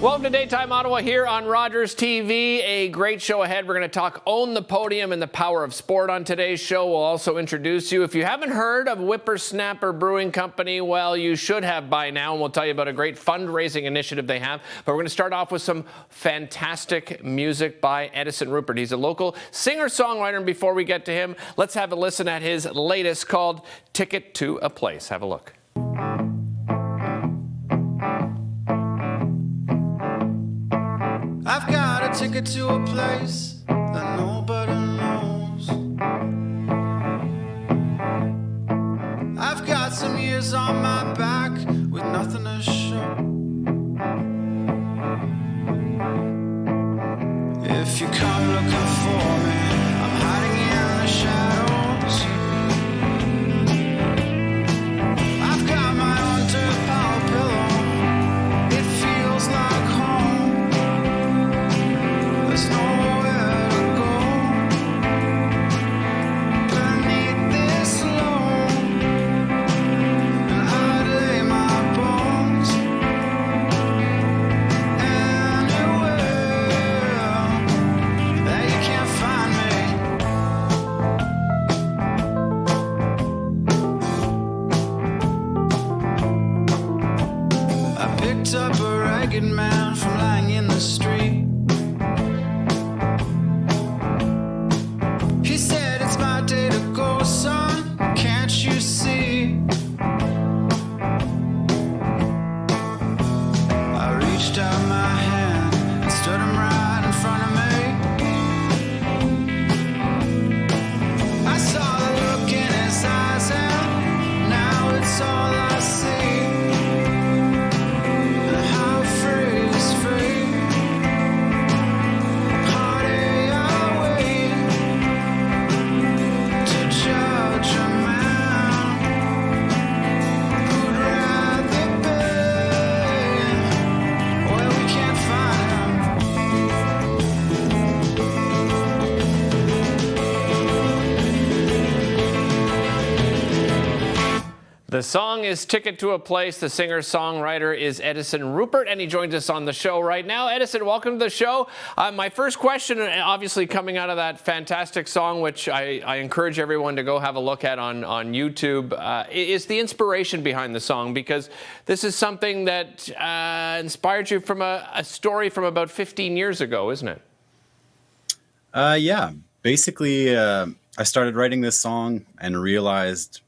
Welcome to Daytime Ottawa here on Rogers TV. A great show ahead. We're going to talk Own the Podium and the Power of Sport on today's show. We'll also introduce you. If you haven't heard of Whippersnapper Brewing Company, well, you should have by now. And we'll tell you about a great fundraising initiative they have. But we're going to start off with some fantastic music by Edison Rupert. He's a local singer-songwriter. And before we get to him, let's have a listen at his latest called Ticket to a Place. Have a look. I've got a ticket to a place that nobody knows. I've got some years on my back with nothing to show. If you come looking for me, I'm hiding in the shadows. I've got my own dirt pile pillow. It feels like home. There's nowhere to go beneath this loam, and I'd lay my bones anywhere that you can't find me. I picked up a ragged man from lying in the street. He said, it's my day to go, son, can't you see? I reached out my hand and stood him right in front of me. I saw the look in his eyes and now it's all I see. And how free is free. Heartache away to judge a man who'd rather be where we can't find him. The song is Ticket to a Place. The singer-songwriter is Edison Rupert, and he joins us on the show right now. Edison, welcome to the show. My first question, obviously coming out of that fantastic song, which I encourage everyone to go have a look at on YouTube, is the inspiration behind the song, because this is something that inspired you from a story from about 15 years ago, isn't it? Yeah. Basically, I started writing this song and realized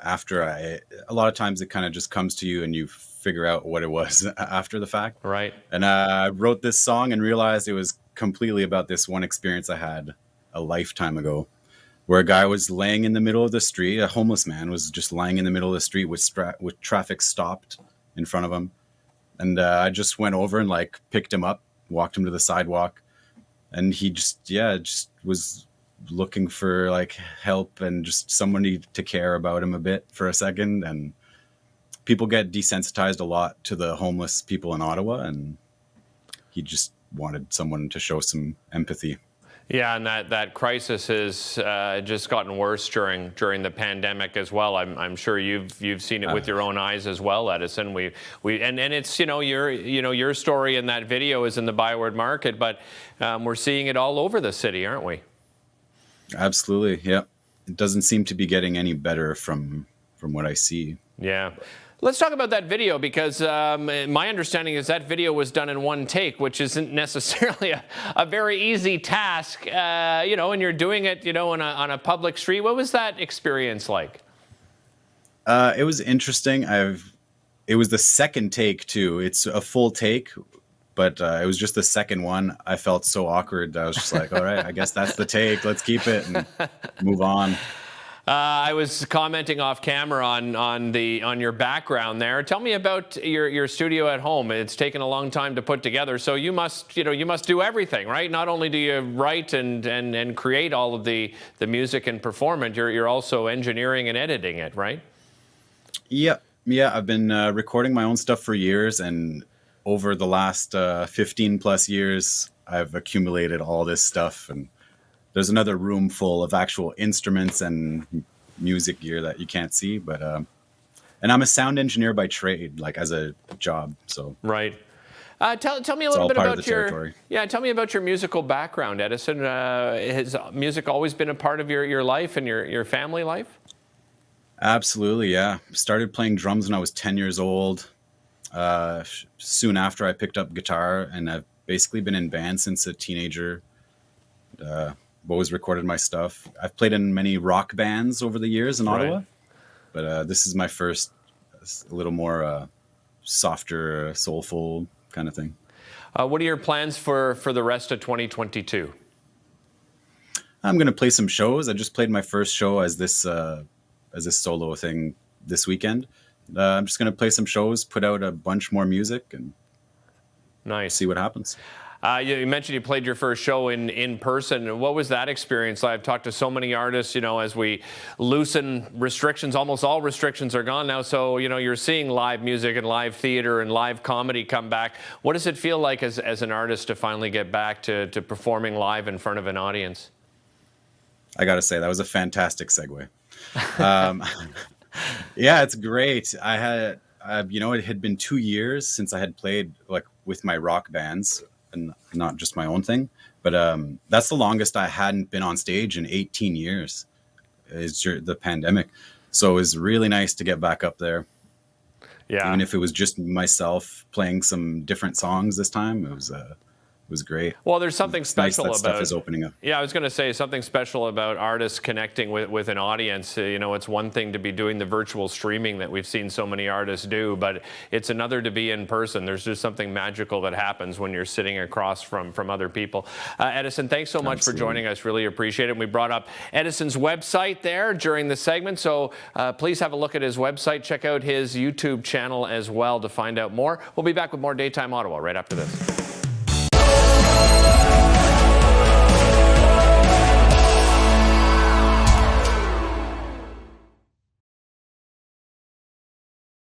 after a lot of times it kind of just comes to you and you figure out what it was after the fact. Right. And I wrote this song and realized it was completely about this one experience I had a lifetime ago, where a guy was laying in the middle of the street. A homeless man was just lying in the middle of the street with traffic stopped in front of him. And I just went over and like picked him up, walked him to the sidewalk. And he just was looking for like help and just somebody to care about him a bit for a second. And people get desensitized a lot to the homeless people in Ottawa, and he just wanted someone to show some empathy. Yeah, and that crisis has just gotten worse during the pandemic as well. I'm sure you've seen it with your own eyes as well, Edison. We and it's your story in that video is in the Byward Market, but we're seeing it all over the city, aren't we? Absolutely, yeah. It doesn't seem to be getting any better from what I see. Yeah. Let's talk about that video, because my understanding is that video was done in one take, which isn't necessarily a very easy task, and you're doing it, on a public street. What was that experience like? It was interesting. It was the second take too. It's a full take, but it was just the second one. I felt so awkward. I was just like, all right, I guess that's the take. Let's keep it and move on. I was commenting off camera on your background there. Tell me about your studio at home. It's taken a long time to put together, so you must do everything, right? Not only do you write and create all of the music and perform it, you're also engineering and editing it, right? Yeah. I've been recording my own stuff for years, and over the last 15 plus years, I've accumulated all this stuff, and there's another room full of actual instruments and music gear that you can't see, but and I'm a sound engineer by trade, like as a job. So right. Tell me a It's little all bit part of about the your territory. tell me about your musical background, Edison. Has music always been a part of your life and your family life? Absolutely, yeah. Started playing drums when I was 10 years old. Soon after, I picked up guitar, and I've basically been in bands since a teenager. I've always recorded my stuff. I've played in many rock bands over the years in Right. Ottawa, but this is my first, a little more softer, soulful kind of thing. What are your plans for the rest of 2022? I'm gonna play some shows. I just played my first show as this solo thing this weekend. I'm just gonna play some shows, put out a bunch more music, and Nice. see what happens. You mentioned you played your first show in person. What was that experience like? I've talked to so many artists, as we loosen restrictions, almost all restrictions are gone now. So, you're seeing live music and live theater and live comedy come back. What does it feel like as an artist to finally get back to performing live in front of an audience? I gotta say, that was a fantastic segue. Um, yeah, it's great. It had been 2 years since I had played like with my rock bands and not just my own thing. But that's the longest I hadn't been on stage in 18 years. Is the pandemic, so it was really nice to get back up there. Yeah. Even if it was just myself playing some different songs this time, it was great. Well, there's something It's nice special that about stuff is opening up. Yeah, I was going to say something special about artists connecting with an audience. It's one thing to be doing the virtual streaming that we've seen so many artists do, but it's another to be in person. There's just something magical that happens when you're sitting across from other people. Edison, thanks so much for joining us. Really appreciate it. And we brought up Edison's website there during the segment, so please have a look at his website. Check out his YouTube channel as well to find out more. We'll be back with more Daytime Ottawa right after this.